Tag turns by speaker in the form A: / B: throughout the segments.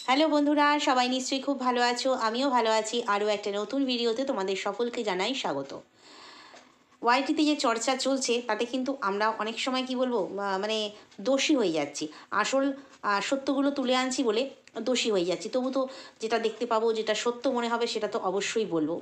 A: Hello বন্ধুরা, সবাই নিশ্চয়ই খুব ভালো আছো। আমিও ভালো আছি। আরও একটা নতুন ভিডিওতে তোমাদের সকলকে জানাই স্বাগত। ওয়াইটিতে যে চর্চা চলছে তাতে কিন্তু আমরা অনেক সময় কি বলবো, মানে দোষী হয়ে যাচ্ছি। আসল সত্যগুলো তুলে আনছি বলে দোষী হয়ে যাচ্ছি। তবু তো যেটা দেখতে পাবো, যেটা সত্য মনে হবে সেটা তো অবশ্যই বলবো।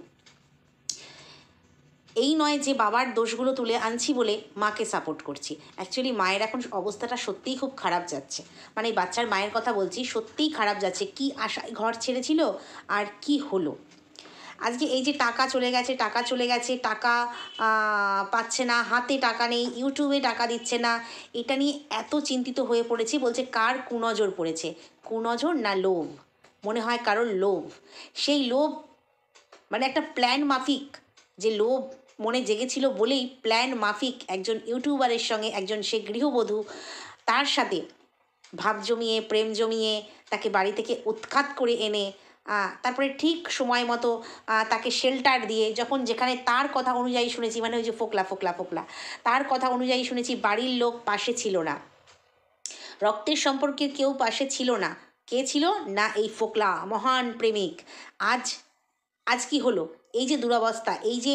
A: এই নয় যে বাবার দোষগুলো তুলে আনছি বলে মাকে সাপোর্ট করছি। অ্যাকচুয়ালি মায়ের এখন অবস্থাটা সত্যিই খুব খারাপ যাচ্ছে। মানে এই বাচ্চার মায়ের কথা বলছি, সত্যিই খারাপ যাচ্ছে। কি আশায় ঘর ছেড়েছিল আর কি হলো। আজকে এই যে টাকা চলে গেছে, টাকা পাচ্ছে না, হাতে টাকা নেই, ইউটিউবে টাকা দিচ্ছে না, এটা নিয়ে এত চিন্তিত হয়ে পড়েছি। বলছে কার কুনজর পড়েছে। কুনজর না লোভ, মনে হয় কারোর লোভ। সেই লোভ মানে একটা প্ল্যান মাফিক যে লোভ মনে জেগেছিল বলেই প্ল্যান মাফিক একজন ইউটিউবারের সঙ্গে একজন সে গৃহবধূ, তার সাথে ভাব জমিয়ে প্রেম জমিয়ে তাকে বাড়ি থেকে উৎখাত করে এনে তারপরে ঠিক সময় মতো তাকে শেল্টার দিয়ে, যখন যেখানে তার কথা অনুযায়ী শুনেছি, মানে ওই যে ফোকলা ফোকলা ফোকলা, তার কথা অনুযায়ী শুনেছি বাড়ির লোক পাশে ছিল না, রক্তের সম্পর্কের কেউ পাশে ছিল না। কে ছিল না? এই ফোকলা মহান প্রেমিক। আজ আজ কি হলো? এই যে দুরবস্থা, এই যে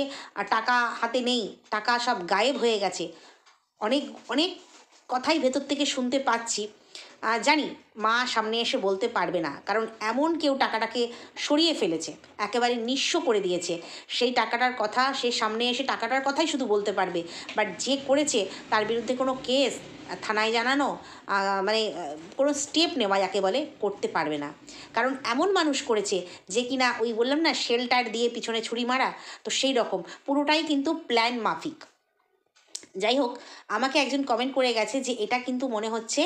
A: টাকা হাতে নেই, টাকা সব গায়েব হয়ে গেছে, অনেক অনেক কথাই ভেতর থেকে শুনতে পাচ্ছি। জানি মা সামনে এসে বলতে পারবে না, কারণ এমন কেউ টাকাটাকে সরিয়ে ফেলেছে, একেবারে নিঃস্ব করে দিয়েছে। সেই টাকাটার কথা সে সামনে এসে টাকাটার কথাই শুধু বলতে পারবে, বাট যে করেছে তার বিরুদ্ধে কোনো কেস থানায় জানানো, মানে কোনো স্টেপ নেওয়া যাকে বলে, করতে পারবে না। কারণ এমন মানুষ করেছে যে কিনা ওই বললাম না শেল্টার দিয়ে পিছনে ছুরি মারা, তো সেই রকম পুরোটাই কিন্তু প্ল্যান মাফিক। যাই হোক, আমাকে একজন কমেন্ট করে গেছে যে এটা কিন্তু মনে হচ্ছে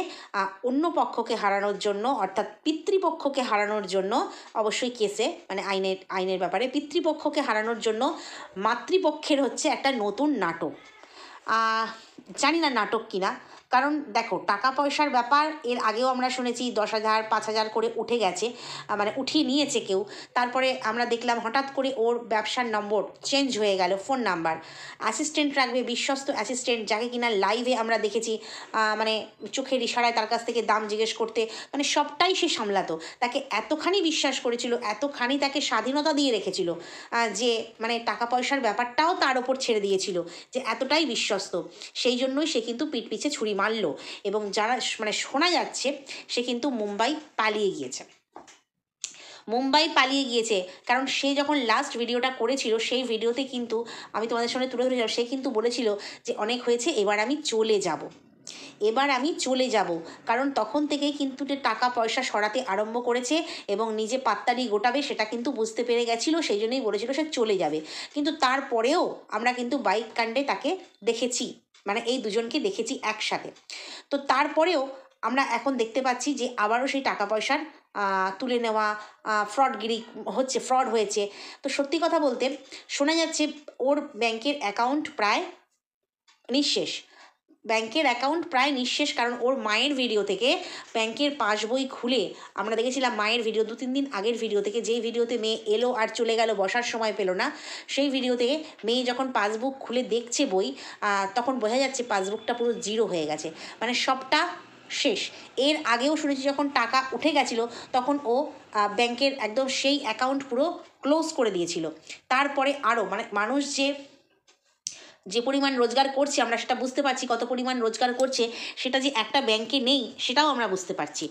A: অন্য পক্ষকে হারানোর জন্য, অর্থাৎ পিতৃপক্ষকে হারানোর জন্য, অবশ্যই কেসে মানে আইনের ব্যাপারে পিতৃপক্ষকে হারানোর জন্য মাতৃপক্ষের হচ্ছে একটা নতুন নাটক। জানি না নাটক কিনা, কারণ দেখো টাকা পয়সার ব্যাপার এর আগেও আমরা শুনেছি 10,000 5,000 করে উঠে গেছে, মানে উঠিয়ে নিয়েছে কেউ। তারপরে আমরা দেখলাম হঠাৎ করে ওর ব্যবসার নম্বর চেঞ্জ হয়ে গেল, ফোন নাম্বার। অ্যাসিস্ট্যান্ট রাখবে, বিশ্বস্ত অ্যাসিস্ট্যান্ট, যাকে কিনা লাইভে আমরা দেখেছি মানে চোখের ইশারায় তার কাছ থেকে দাম জিজ্ঞেস করতে, মানে সবটাই সে সামলাতো। তাকে এতখানি বিশ্বাস করেছিল, এতখানি তাকে স্বাধীনতা দিয়ে রেখেছিল, যে মানে টাকা পয়সার ব্যাপারটাও তার ওপর ছেড়ে দিয়েছিল, যে এতটাই বিশ্বস্ত। সেই জন্যই সে কিন্তু পিঠ পিছে ছুরি মারল। এবং যারা মানে শোনা যাচ্ছে সে কিন্তু মুম্বাই পালিয়ে গিয়েছে। কারণ সে যখন লাস্ট ভিডিওটা করেছিল সেই ভিডিওতে কিন্তু আমি তোমাদের সামনে তুলে ধরেছিলাম, সে কিন্তু বলেছিল যে অনেক হয়েছে, এবার আমি চলে যাব। কারণ তখন থেকেই কিন্তু টাকা পয়সা সরাতে আরম্ভ করেছে এবং নিজে পাত্তারি গোটাবে সেটা কিন্তু বুঝতে পেরে গেছিলো, সেই জন্যই বলেছিল সে চলে যাবে। কিন্তু তারপরেও আমরা কিন্তু বাইক কাণ্ডে তাকে দেখেছি, মানে এই দুজনকে দেখেছি একসাথে। তো তারপরেও আমরা এখন দেখতে পাচ্ছি যে আবারও সেই টাকা পয়সার তুলে নেওয়া, ফ্রড হয়েছে। তো সত্যি কথা বলতে শোনা যাচ্ছে ওর ব্যাংকের অ্যাকাউন্ট প্রায় নিঃশেষ, কারণ ওর মায়ের ভিডিও থেকে ব্যাংকের পাসবই খুলে আমরা দেখেছিলাম, মায়ের ভিডিও 2-3 দিন আগের ভিডিও থেকে, যেই ভিডিওতে মেয়ে এলো আর চলে গেল, বসার সময় পেল না, সেই ভিডিওতে মেয়ে যখন পাসবুক খুলে দেখছে বই, তখন বোঝা যাচ্ছে পাসবুকটা পুরো জিরো হয়ে গেছে, মানে সবটা শেষ। এর আগেও শুনেছি যখন টাকা উঠে গেছিলো তখন ও ব্যাংকের একদম সেই অ্যাকাউন্ট পুরো ক্লোজ করে দিয়েছিল। তারপরে আরও মানে মানুষ যে পরিমাণ রোজগার করছে আমরা সেটা বুঝতে পারছি, কত পরিমাণ রোজগার করছে সেটা যে একটা ব্যাংকে নেই সেটাও আমরা বুঝতে পারছি।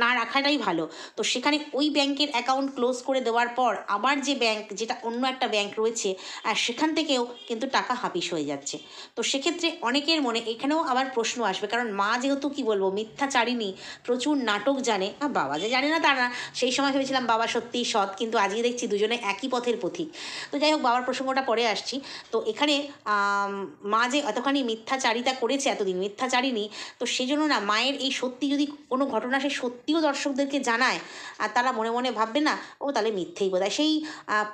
A: না রাখাটাই ভালো। তো সেখানে ওই ব্যাংকের অ্যাকাউন্ট ক্লোজ করে দেওয়ার পর আবার যে ব্যাংক, যেটা অন্য একটা ব্যাংক রয়েছে, সেখান থেকেও কিন্তু টাকা হাপিস হয়ে যাচ্ছে। তো সেক্ষেত্রে অনেকের মনে এখানেও আবার প্রশ্ন আসবে, কারণ মা যেহেতু কি বলবো মিথ্যাচারিণী, প্রচুর নাটক জানে, বাবা যে জানে না তা না। সেই সময় ভেবেছিলাম বাবা সত্যিই সৎ, কিন্তু আজকে দেখছি দুজনে একই পথের পথিক। তো যাই হোক, বাবার প্রসঙ্গটা পরে আসছি। তো এখানে মা যে এতখানি মিথ্যাচারিতা করেছে, এতদিন মিথ্যাচারিণী, তো সেই জন্য না মায়ের এই সত্যি যদি কোনো ঘটনা সে সত্যিও দর্শকদেরকে জানায়, আর তারা মনে মনে ভাববে না ও তাহলে মিথ্যেই বোধহয়, সেই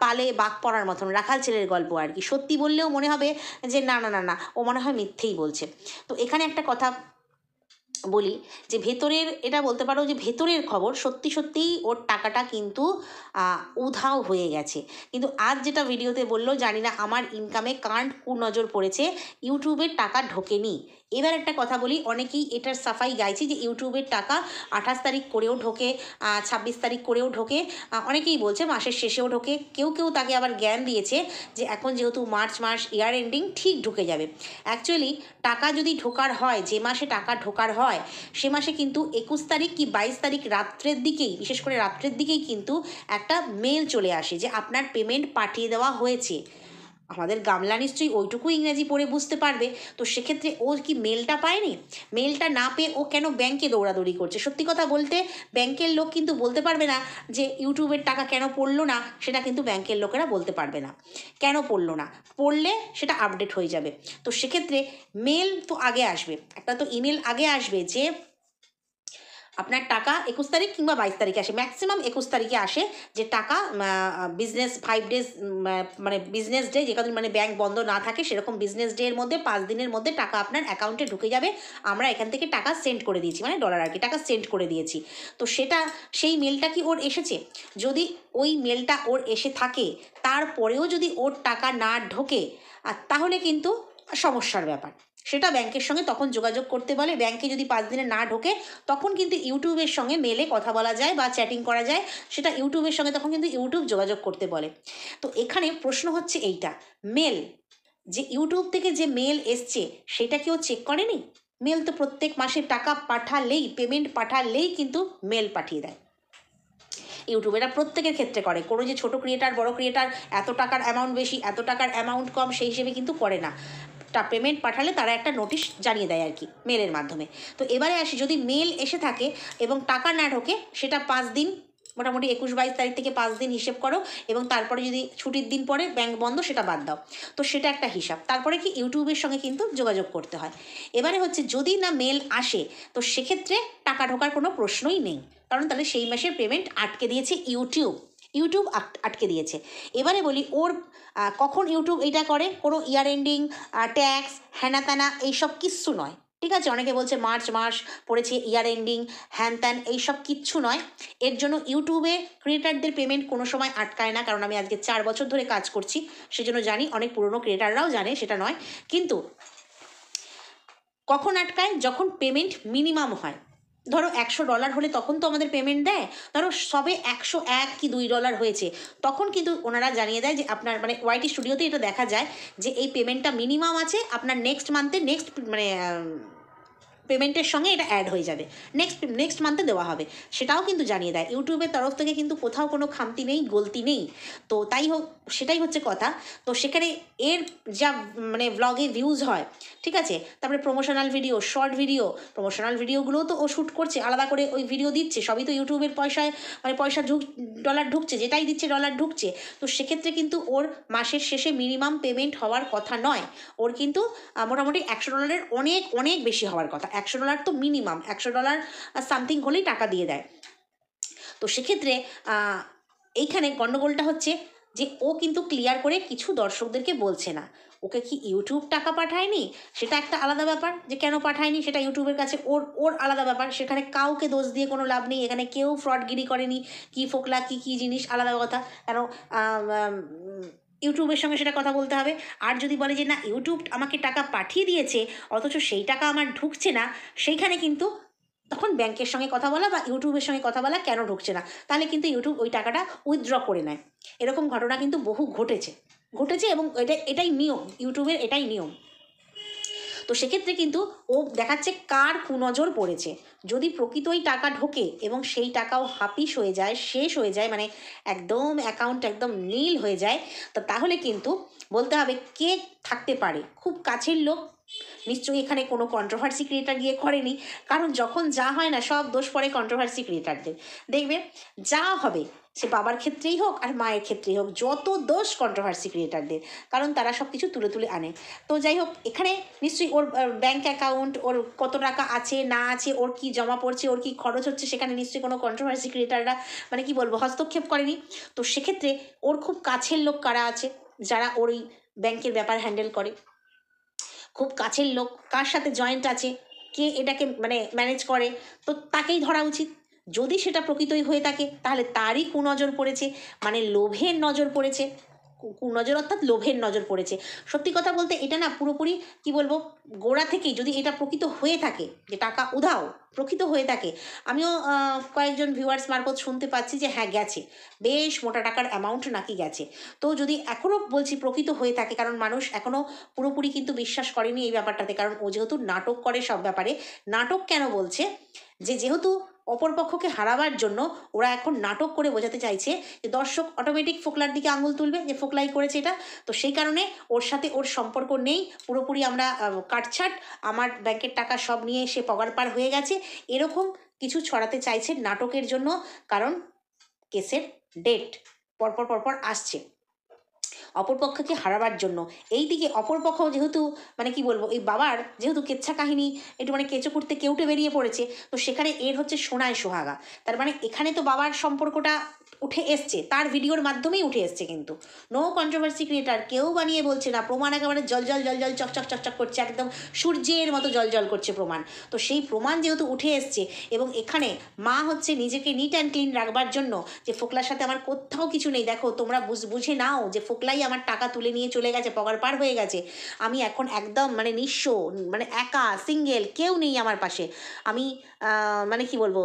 A: পালে বাঘ পড়ার মতন রাখাল ছেলের গল্প আর কি। সত্যি বললেও মনে হবে যে না না না না, ও মনে হয় মিথ্যেই বলছে। তো এখানে একটা কথা বলি যে ভেতরের, এটা বলতে পারো যে ভেতরের খবর, সত্যি সত্যিই ওর টাকাটা কিন্তু উধাও হয়ে গেছে। কিন্তু আজ যেটা ভিডিওতে বললো, জানি না আমার ইনকামে কার কুনজর পড়েছে, ইউটিউবের টাকা ঢোকেনি, এবার একটা কথা বলি, অনেকেই এটার সাফাই গাইছে যে ইউটিউবের টাকা 28 তারিখ করেও ঢোকে, 26 তারিখ করেও ঢোকে, অনেকেই বলছে মাসের শেষেও ঢোকে। কেউ কেউ তাকে আবার জ্ঞান দিয়েছে যে এখন যেহেতু মার্চ মাস, ইয়ার এন্ডিং, ঠিক ঢুকে যাবে। অ্যাকচুয়ালি টাকা যদি ঢোকার হয়, যে মাসে টাকা ঢোকার হয় সে মাসে কিন্তু 21 তারিখ কি 22 তারিখ রাত্রের দিকেই, বিশেষ করে রাত্রের দিকেই কিন্তু একটা মেল চলে আসে যে আপনার পেমেন্ট পাঠিয়ে দেওয়া হয়েছে। আমাদের গামলা নিশ্চয়ই ওইটুকু ইংরেজি পড়ে বুঝতে পারবে, তো সেক্ষেত্রে ও কি মেলটা পায়নি? মেলটা না পেয়ে ও কেন ব্যাংকে দৌড়াদৌড়ি করছে? সত্যি কথা বলতে ব্যাংকের লোক কিন্তু বলতে পারবে না যে ইউটিউবের টাকা কেন পড়লো না, সেটা কিন্তু ব্যাংকের লোকেরা বলতে পারবে না কেন পড়লো না। পড়লে সেটা আপডেট হয়ে যাবে। তো সেক্ষেত্রে মেল তো আগে আসবে, একটা তো ইমেল আগে আসবে যে আপনার টাকা 21 তারিখ কিংবা 22 তারিখে আসে, ম্যাক্সিমাম 21 তারিখে আসে, যে টাকা বিজনেস 5 ডেজ, মানে বিজনেস ডে, যে কদিন মানে ব্যাংক বন্ধ না থাকে সেরকম বিজনেস ডে এর মধ্যে 5 দিনের মধ্যে টাকা আপনার অ্যাকাউন্টে ঢুকে যাবে, আমরা এখান থেকে টাকা সেন্ড করে দিয়েছি, মানে ডলার আর কি, টাকা সেন্ড করে দিয়েছি। তো সেটা, সেই মেলটা কি ওর এসেছে? যদি ওই মেলটা ওর এসে থাকে, তারপরেও যদি ওর টাকা না ঢোকে, তাহলে কিন্তু সমস্যার ব্যাপার। সেটা ব্যাংকের সঙ্গে তখন যোগাযোগ করতে বলে। ব্যাংকে যদি 5 দিনে না ঢোকে, তখন কিন্তু ইউটিউবের সঙ্গে মেলে কথা বলা যায় বা চ্যাটিং করা যায়, সেটা ইউটিউবের সঙ্গে তখন কিন্তু ইউটিউব যোগাযোগ করতে বলে। তো এখানে প্রশ্ন হচ্ছে এইটা, মেল, যে ইউটিউব থেকে যে মেল এসছে সেটা কেউ চেক করেনি? মেল তো প্রত্যেক মাসে টাকা পাঠালেই, পেমেন্ট পাঠালেই কিন্তু মেল পাঠিয়ে দেয়। ইউটিউবেরা প্রত্যেকের ক্ষেত্রে করে, কোনো যে ছোটো ক্রিয়েটার বড় ক্রিয়েটার, এত টাকার অ্যামাউন্ট বেশি এত টাকার অ্যামাউন্ট কম, সেই হিসেবে কিন্তু করে না। পেমেন্ট পাঠালে তারা একটা নোটিশ জানিয়ে দেয় আর কি, মেলের মাধ্যমে। তো এবারে আসি, যদি মেল এসে থাকে এবং টাকা না ঢোকে, সেটা 5 দিন, মোটামুটি 21-22 তারিখ থেকে 5 দিন হিসেব করো, এবং তারপরে যদি ছুটির দিন পরে ব্যাংক বন্ধ, সেটা বাদ দাও। তো সেটা একটা হিসাব। তারপরে কি ইউটিউবের সঙ্গে কিন্তু যোগাযোগ করতে হয়। এবারে হচ্ছে যদি না মেল আসে, তো সেক্ষেত্রে টাকা ঢোকার কোনো প্রশ্নই নেই, কারণ তাহলে সেই মাসের পেমেন্ট আটকে দিয়েছে ইউটিউব আটকে দিয়েছে। এবারে বলি ওর কখন ইউটিউব এটা করে, কোনো ইয়ার এন্ডিং, ট্যাক্স, হ্যানা ত্যানা এইসব কিচ্ছু নয়, ঠিক আছে? অনেকে বলছে মার্চ মাস পড়েছে, ইয়ার এন্ডিং, হ্যান ত্যান, এইসব কিচ্ছু নয়। এর জন্য ইউটিউবে ক্রিয়েটারদের পেমেন্ট কোনো সময় আটকায় না, কারণ আমি আজকে 4 বছর ধরে কাজ করছি, সেজন্য জানি, অনেক পুরনো ক্রিয়েটাররাও জানে, সেটা নয়। কিন্তু কখন আটকায়? যখন পেমেন্ট মিনিমাম হয়। ধরো $100 হলে তখন তো আমাদের পেমেন্ট দেয়। ধরো সবে 101 কি $2 হয়েছে, তখন কিন্তু ওনারা জানিয়ে দেয় যে আপনার, মানে ওয়াইটি স্টুডিওতে এটা দেখা যায় যে এই পেমেন্টটা মিনিমাম আছে, আপনার নেক্সট মান্থে মানে পেমেন্টের সঙ্গে এটা অ্যাড হয়ে যাবে, নেক্সট মান্থে দেওয়া হবে, সেটাও কিন্তু জানিয়ে দেয় ইউটিউবের তরফ থেকে। কিন্তু কোথাও কোনো খামতি নেই, গলতি নেই। তো তাই হোক, সেটাই হচ্ছে কথা। তো সেখানে এর যা মানে ব্লগে ভিউজ হয়, ঠিক আছে, তারপরে promotional video, short video, promotional ভিডিওগুলোও তো ও শ্যুট করছে, আলাদা করে ওই ভিডিও দিচ্ছে, সবই তো ইউটিউবের পয়সায়, মানে পয়সা ডলার ঢুকছে, যেটাই দিচ্ছে ডলার ঢুকছে। তো সেক্ষেত্রে কিন্তু ওর মাসের শেষে মিনিমাম পেমেন্ট হওয়ার কথা নয়, ওর কিন্তু মোটামুটি $100 অনেক অনেক বেশি হওয়ার কথা। $100 তো মিনিমাম, $100 সামথিং হলেই টাকা দিয়ে দেয়। তো সেক্ষেত্রে এইখানে গণ্ডগোলটা হচ্ছে যে ও কিন্তু ক্লিয়ার করে কিছু দর্শকদেরকে বলছে না। ওকে কি ইউটিউব টাকা পাঠায়নি, সেটা একটা আলাদা ব্যাপার, যে কেন পাঠায়নি সেটা ইউটিউবের কাছে ওর আলাদা ব্যাপার, সেখানে কাউকে দোষ দিয়ে কোনো লাভ নেই, এখানে কেউ ফ্রডগিরি করেনি, কি ফোকলা কি জিনিস আলাদা কথা। কেন ইউটিউবের সঙ্গে সেটা কথা বলতে হবে। আর যদি বলে যে না ইউটিউব আমাকে টাকা পাঠিয়ে দিয়েছে অথচ সেই টাকা আমার ঢুকছে না, সেইখানে কিন্তু তখন ব্যাংকের সঙ্গে কথা বলা বা ইউটিউবের সঙ্গে কথা বলা, কেন ঢুকছে না, তাহলে কিন্তু ইউটিউব ওই টাকাটা উইথড্র করে নেয়। এরকম ঘটনা কিন্তু বহু ঘটেছে এবং এটাই নিয়ম, ইউটিউবের এটাই নিয়ম। তো সেক্ষেত্রে কিন্তু ও দেখাচ্ছে কার কুনজর পড়েছে। যদি প্রকৃতই টাকা ঢোকে এবং সেই টাকাও হাপিস হয়ে যায়, শেষ হয়ে যায়, মানে একদম অ্যাকাউন্ট একদম নীল হয়ে যায়, তো তাহলে কিন্তু বলতে হবে কে থাকতে পারে, খুব কাছের লোক। নিশ্চয়ই এখানে কোনো কন্ট্রোভার্সি ক্রিয়েটার গিয়ে করেনি, কারণ যখন যা হয় না সব দোষ পড়ে কন্ট্রোভার্সি ক্রিয়েটারদের। দেখবে যা হবে, সে বাবার ক্ষেত্রেই হোক আর মায়ের ক্ষেত্রেই হোক, যত দোষ কন্ট্রোভার্সি ক্রিয়েটারদের, কারণ তারা সব কিছু তুলে আনে। তো যাই হোক, এখানে নিশ্চয়ই ওর ব্যাঙ্ক অ্যাকাউন্ট, ওর কত টাকা আছে না আছে, ওর কি জমা পড়ছে, ওর কি খরচ হচ্ছে, সেখানে নিশ্চয়ই কোনো কন্ট্রোভার্সি ক্রিয়েটাররা, মানে কি বলবো, হস্তক্ষেপ করেনি। তো সেক্ষেত্রে ওর খুব কাছের লোক কারা আছে যারা ওর ওই ব্যাংকের ব্যাপার হ্যান্ডেল করে, খুব কাছের লোক কার সাথে জয়েন্ট আছে, কে এটাকে মানে ম্যানেজ করে, তো তাকেই ধরা উচিত। যদি সেটা প্রকৃতই হয়ে থাকে তাহলে তারই কুনজর পড়েছে, মানে লোভের নজর পড়েছে। কুনজর অর্থাৎ লোভের নজর পড়েছে। সত্যি কথা বলতে এটা না পুরোপুরি কি বলবো, গোড়া থেকেই যদি এটা প্রকৃত হয়ে থাকে যে টাকা উধাও প্রকৃত হয়ে থাকে, আমিও কয়েকজন ভিউয়ার্স মারফত শুনতে পাচ্ছি যে হ্যাঁ গেছে, বেশ মোটা টাকার অ্যামাউন্ট নাকি গেছে। তো যদি এখনও বলছি প্রকৃত হয়ে থাকে, কারণ মানুষ এখনও পুরোপুরি কিন্তু বিশ্বাস করেনি এই ব্যাপারটাতে, কারণ ও যেহেতু নাটক করে সব ব্যাপারে। নাটক কেন বলছে, যে যেহেতু অপরপক্ষকে হারাবার জন্য ওরা এখন নাটক করে বোঝাতে চাইছে যে দর্শক অটোমেটিক ফোকলার দিকে আঙুল তুলবে যে ফোকলাই করেছে এটা, তো সেই কারণে ওর সাথে ওর সম্পর্ক নেই, পুরোপুরি আমরা কাটছাট, আমার ব্যাংকের টাকা সব নিয়ে সে পগার পার হয়ে গেছে, এরকম কিছু ছড়াতে চাইছে নাটকের জন্য। কারণ কেসের ডেট পরপর আসছে অপরপক্ষকে হারাবার জন্য। এই দিকে অপরপক্ষ যেহেতু মানে কি বলবো, এই বাবার যেহেতু কেচ্ছা কাহিনী একটু মানে কেঁচো করতে কেউটে বেরিয়ে পড়েছে, তো সেখানে এর হচ্ছে সোনায় সোহাগা। তার মানে এখানে তো বাবার সম্পর্কটা উঠে এসছে, তার ভিডিওর মাধ্যমেই উঠে এসছে, কিন্তু নো কন্ট্রোভার্সি ক্রিয়েটার, কেউ বানিয়ে বলছে না, প্রমাণ একেবারে জল জল জল জল চকচক চকচক করছে, একদম সূর্যের মতো জল জল করছে প্রমাণ। তো সেই প্রমাণ যেহেতু উঠে এসছে, এবং এখানে মা হচ্ছে নিজেকে নিট অ্যান্ড ক্লিন রাখবার জন্য যে ফোকলার সাথে আমার কোথাও কিছু নেই, দেখো তোমরা বুঝে নাও যে ফোকলাই আমার টাকা তুলে নিয়ে চলে গেছে, পগার পার হয়ে গেছে, আমি এখন একদম মানে নিঃস্ব, মানে একা সিঙ্গেল, কেউ নেই আমার পাশে, আমি মানে কি বলবো,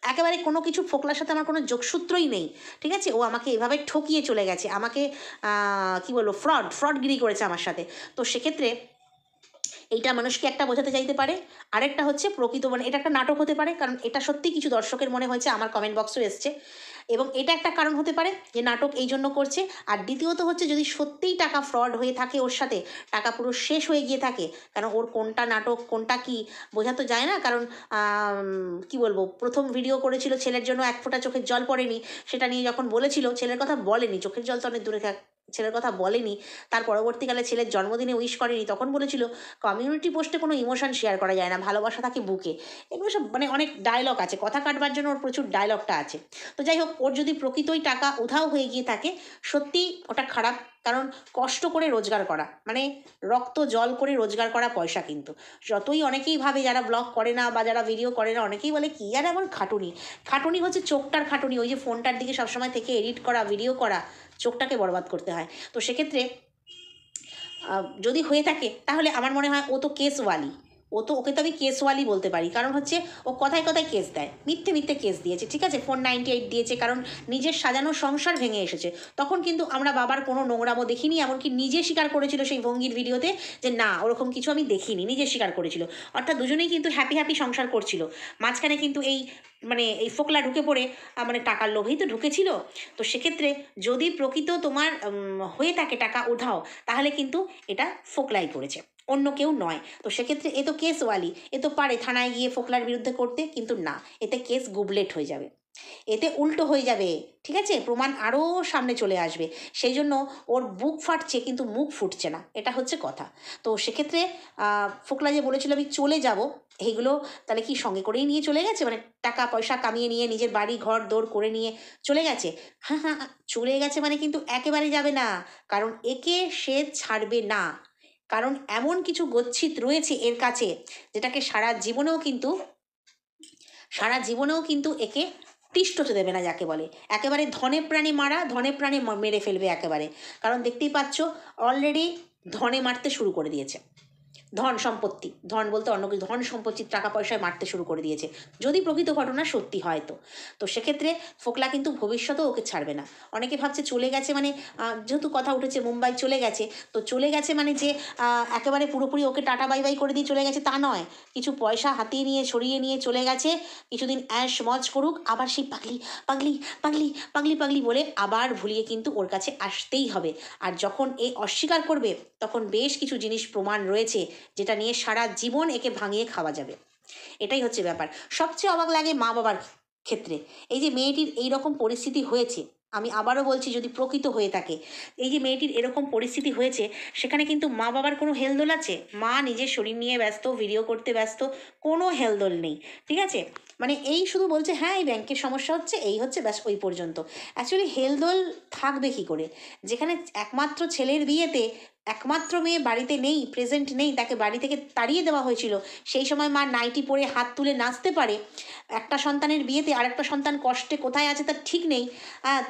A: একেবারে কোনো কিছু ফোকলার সাথে আমার কোনো যোগসূত্রই নেই, ঠিক আছে, ও আমাকে এভাবে ঠকিয়ে চলে গেছে, আমাকে কি বলবো ফ্রডগিরি করেছে আমার সাথে। তো সেক্ষেত্রে এইটা মানুষকে একটা বোঝাতে চাইতে পারে, আরেকটা হচ্ছে প্রকৃত মানে এটা একটা নাটক হতে পারে, কারণ এটা সত্যিই কিছু দর্শকের মনে হয়েছে, আমার কমেন্ট বক্সও এসছে, এবং এটা একটা কারণ হতে পারে যে নাটক এই জন্য করছে। আর দ্বিতীয়ত হচ্ছে যদি সত্যিই টাকা ফ্রড হয়ে থাকে ওর সাথে, টাকা পুরো শেষ হয়ে গিয়ে থাকে, কারণ ওর কোনটা নাটক কোনটা কি বোঝা তো যায় না, কারণ কি বলবো, প্রথম ভিডিও করেছিল ছেলের জন্য এক ফোঁটা চোখের জল পড়েনি, সেটা নিয়ে যখন বলেছিল, ছেলের কথা বলেনি, চোখের জল তো অনেক দূরে থাক, ছেলের কথা বলেনি, তার পরবর্তীকালে ছেলের জন্মদিনে উইশ করেনি, তখন বলেছিল কমিউনিটি পোস্টে কোনো ইমোশন শেয়ার করা যায় না, ভালোবাসা থাকে বুকে, এগুলো সব মানে অনেক ডায়লগ আছে, কথা কাটবার জন্য ওর প্রচুর ডায়লগটা আছে। তো যাই হোক, ওর যদি প্রকৃতই টাকা উধাও হয়ে গিয়ে থাকে, সত্যি ওটা খারাপ, কারণ কষ্ট করে রোজগার করা মানে রক্ত জল করে রোজগার করা পয়সা, কিন্তু যতই অনেকেই ভাবে যারা ব্লগ করে না বা যারা ভিডিও করে না, অনেকেই বলে কী আর এমন খাটুনি, খাটুনি হচ্ছে চোখটার খাটুনি, ওই যে ফোনটার দিকে সবসময় থেকে এডিট করা ভিডিও করা, চোখটাকে বরবাদ করতে হয়। তো সেক্ষেত্রে যদি হয়ে থাকে তাহলে আমার মনে হয় ও তো কেসওয়ালি, ওকে তো আমি কেসওয়ালি বলতে পারি, কারণ হচ্ছে ও কথায় কথায় কেস দেয়, মিথ্যে মিথ্যে কেস দিয়েছে, ঠিক আছে, 498 দিয়েছে, কারণ নিজের সাজানো সংসার ভেঙে এসেছে। তখন কিন্তু আমরা বাবার কোনো নোংরামো দেখিনি, এমনকি নিজে স্বীকার করেছিল সেই ভঙ্গির ভিডিওতে যে না ওরকম কিছু আমি দেখিনি, নিজে স্বীকার করেছিল, অর্থাৎ দুজনেই কিন্তু হ্যাপি সংসার করছিল। মাঝখানে কিন্তু এই মানে এই ফোকলা ঢুকে পড়ে মানে টাকার লোভেই তো ঢুকেছিল। তো সেক্ষেত্রে যদি প্রকৃত তোমার হয়ে থাকে টাকা উধাও, তাহলে কিন্তু এটা ফোকলাই করেছে, অন্য কেউ নয়। তো সেক্ষেত্রে এ তো কেসওয়ালি, এ তো পারে থানায় গিয়ে ফোকলার বিরুদ্ধে করতে, কিন্তু না, এতে কেস গুবলেট হয়ে যাবে, এতে উল্টো হয়ে যাবে, ঠিক আছে, প্রমাণ আরও সামনে চলে আসবে, সেই জন্য ওর বুক ফাটছে কিন্তু মুখ ফুটছে না, এটা হচ্ছে কথা। তো সেক্ষেত্রে ফোকলা যে বলেছিল আমি চলে যাব, এইগুলো তাহলে কি সঙ্গে করেই নিয়ে চলে গেছে, মানে টাকা পয়সা কামিয়ে নিয়ে নিজের বাড়ি ঘর দৌড় করে নিয়ে চলে গেছে? হ্যাঁ হ্যাঁ, চলে গেছে মানে কিন্তু একেবারে যাবে না, কারণ একে সে ছাড়বে না, কারণ এমন কিছু গচ্ছিত রয়েছে এর কাছে, যেটাকে সারা জীবনেও কিন্তু একে তিষ্ঠ হতে দেবে না, যাকে বলে একেবারে ধনে প্রাণে মারা, ধনে প্রাণে মেরে ফেলবে একেবারে, কারণ দেখতেই পাচ্ছ অলরেডি ধনে মারতে শুরু করে দিয়েছে, ধন বলতে অন্য কিছু, ধন সম্পত্তি টাকা পয়সায় মারতে শুরু করে দিয়েছে, যদি প্রকৃত ঘটনা সত্যি হয় তো। তো সেক্ষেত্রে ফোকলা কিন্তু ভবিষ্যতেও ওকে ছাড়বে না। অনেকে ভাবছে চলে গেছে মানে, যেহেতু কথা উঠেছে মুম্বাই চলে গেছে, তো চলে গেছে মানে যে একেবারে পুরোপুরি ওকে টাটা বাই বাই করে দিয়ে চলে গেছে তা নয়, কিছু পয়সা হাতিয়ে নিয়ে সরিয়ে নিয়ে চলে গেছে, কিছুদিন অ্যাশ মজ করুক, আবার সেই পাগলি পাগলি পাগলি পাগলি পাগলি বলে আবার ভুলিয়ে কিন্তু ওর কাছে আসতেই হবে। আর যখন এ অস্বীকার করবে, তখন বেশ কিছু জিনিস প্রমাণ রয়েছে যেটা নিয়ে সারা জীবন একে ভাঙিয়ে খাওয়া যাবে, এটাই হচ্ছে ব্যাপার। সবচেয়ে অবাক লাগে মা বাবার ক্ষেত্রে, এই যে মেয়েটির এই রকম পরিস্থিতি হয়েছে, আমি আবারও বলছি যদি প্রকৃত হয়ে থাকে, এই যে মেয়েটির এরকম পরিস্থিতি হয়েছে, সেখানে কিন্তু মা বাবার কোনো হেলদোল আছে? মা নিজের শরীর নিয়ে ব্যস্ত, ভিডিও করতে ব্যস্ত, কোনো হেলদোল নেই, ঠিক আছে, মানে এই শুধু বলছে হ্যাঁ এই ব্যাংকের সমস্যা হচ্ছে, এই হচ্ছে ব্যাস, ওই পর্যন্ত। অ্যাকচুয়ালি হেলদোল থাকবে কী করে, যেখানে একমাত্র ছেলের বিয়েতে একমাত্র মেয়ে বাড়িতে নেই, প্রেজেন্ট নেই, তাকে বাড়ি থেকে তাড়িয়ে দেওয়া হয়েছিল, সেই সময় মা নাইটি পরে হাত তুলে নাচতে পারে, একটা সন্তানের বিয়েতে আরেকটা সন্তান কষ্টে কোথায় আছে তার ঠিক নেই,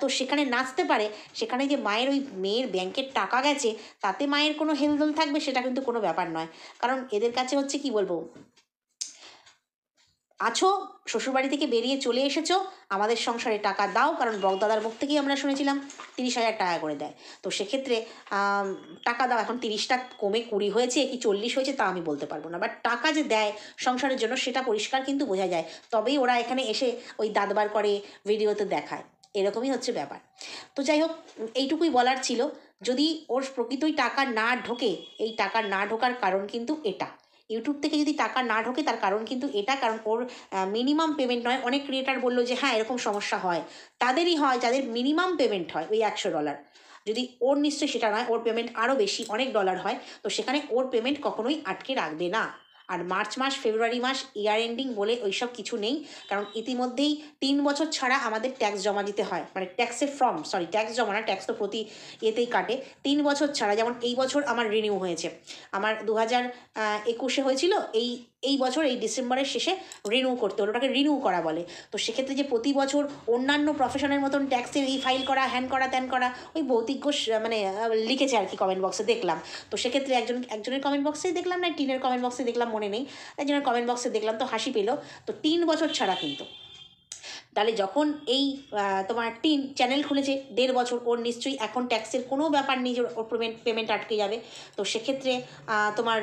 A: তো সেখানে নাচতে পারে, সেখানে যে মায়ের ওই মেয়ের ব্যাংকের টাকা গেছে তাতে মায়ের কোনো হেলদোল থাকবে সেটা কিন্তু কোনো ব্যাপার নয়। কারণ এদের কাছে হচ্ছে কি বলবো, আছো, শ্বশুরবাড়ি থেকে বেরিয়ে চলে এসেছো, আমাদের সংসারে টাকা দাও, কারণ বড়দাদার মুখ থেকেই আমরা শুনেছিলাম 30,000 টাকা করে দেয়। তো সেক্ষেত্রে টাকা দাও। এখন 30টা কমে 20 হয়েছে কি 40 হয়েছে তা আমি বলতে পারবো না, বাট টাকা যে দেয় সংসারের জন্য সেটা পরিষ্কার কিন্তু বোঝা যায়। তবেই ওরা এখানে এসে ওই দাঁতবার করে, ভিডিওতে দেখায়, এরকমই হচ্ছে ব্যাপার। তো যাই হোক, এইটুকুই বলার ছিল। যদি ওর প্রকৃতই টাকা না ঢোকে, এই টাকা না ঢোকার কারণ কিন্তু এটা, ইউটিউব থেকে যদি টাকা না ঢোকে তার কারণ কিন্তু এটা, কারণ ওর মিনিমাম পেমেন্ট নয়। অনেক ক্রিয়েটার বললো যে হ্যাঁ এরকম সমস্যা হয়, তাদেরই হয় যাদের মিনিমাম পেমেন্ট হয় ওই $100। যদি ওর নিশ্চয়ই সেটা নয়, ওর পেমেন্ট আরও বেশি, অনেক ডলার হয়, তো সেখানে ওর পেমেন্ট কখনোই আটকে রাখবে না। আর মার্চ মাস, ফেব্রুয়ারি মাস ইয়ার এন্ডিং বলে ওইসব কিছু নেই, কারণ ইতিমধ্যেই 3 বছর ছাড়া আমাদের ট্যাক্স জমা দিতে হয়, মানে ট্যাক্সের ফর্ম, সরি ট্যাক্স জমা না, ট্যাক্স তো প্রতি এতেই কাটে। 3 বছর ছাড়া, যেমন এই বছর আমার রিনিউ হয়েছে, আমার 2021-এ হয়েছিল, এই বছর এই ডিসেম্বরের শেষে রিনিউ করতে হলো, ওটাকে রিনিউ করা বলে। তো সেক্ষেত্রে যে প্রতি বছর অন্যান্য প্রফেশনের মতন ট্যাক্সের এই ফাইল করা, হ্যান করা, ত্যান করা, ওই ভৌতিক ঘোষ মানে লিখেছে আর কি কমেন্ট বক্সে দেখলাম। তো সেক্ষেত্রে একজনের কমেন্ট বক্সেই দেখলাম, না টিনের কমেন্ট বক্সে দেখলাম মনে নেই, একজনের কমেন্ট বক্সে দেখলাম, তো হাসি পেল। তো 3 বছর ছাড়া কিন্তু, তাহলে যখন এই তোমার টিন চ্যানেল খুলেছে 1.5 বছর, ওর নিশ্চয়ই এখন ট্যাক্সের কোনো ব্যাপার নেই যে ওর পেমেন্ট আটকে যাবে। তো সেক্ষেত্রে তোমার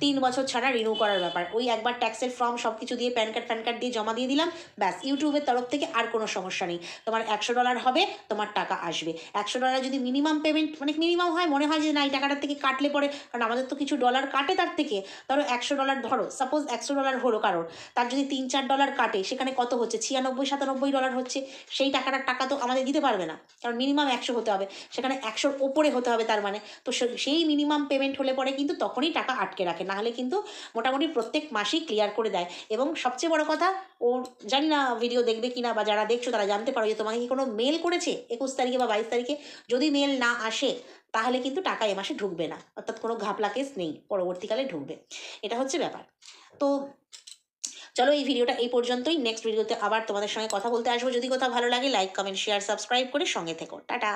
A: 3 বছর ছাড়া রিনিউ করার ব্যাপার, ওই একবার ট্যাক্সের ফর্ম সব কিছু দিয়ে প্যান কার্ড দিয়ে জমা দিয়ে দিলাম, ব্যাস, ইউটিউবের তরফ থেকে আর কোনো সমস্যা নেই। তোমার $100 হবে, তোমার টাকা আসবে। $100 যদি মিনিমাম পেমেন্ট, মানে মিনিমাম হয়, মনে হয় যে না এই টাকাটার থেকে কাটলে পরে, কারণ আমাদের তো কিছু ডলার কাটে তার থেকে, ধরো $100, ধরো সাপোজ $100 হলো কারোর, তার যদি $3-4 কাটে, সেখানে কত হচ্ছে, $96-97 হচ্ছে। সেই টাকা তো আমাদের দিতে পারবে না, কারণ মিনিমাম 100 হতে হবে, সেখানে 100-র ওপরে হতে হবে, তার মানে তো সেই মিনিমাম পেমেন্ট হলে পরে কিন্তু তখনই টাকা আটকে রাখে, নাহলে কিন্তু মোটামুটি প্রত্যেক মাসেই ক্লিয়ার করে দেয়। এবং সবচেয়ে বড় কথা, ও জানি না ভিডিও দেখবে কিনা, বা যারা দেখছো তারা জানতে পারো যে তোমাকে কি কোনো মেল করেছে 21 তারিখে বা 22 তারিখে, যদি মেল না আসে তাহলে কিন্তু টাকা এ মাসে ঢুকবে না, অর্থাৎ কোনো ঘাপলা কেস নেই, পরবর্তীকালে ঢুকবে। এটা হচ্ছে ব্যাপার। তো চলো এই ভিডিওটা এই পর্যন্তই, নেক্সট ভিডিওতে আবার তোমাদের সঙ্গে কথা বলতে আসবো। যদি কোথাও ভালো লাগে লাইক, কমেন্ট, শেয়ার, সাবস্ক্রাইব করে সঙ্গে থেকো। টাটা।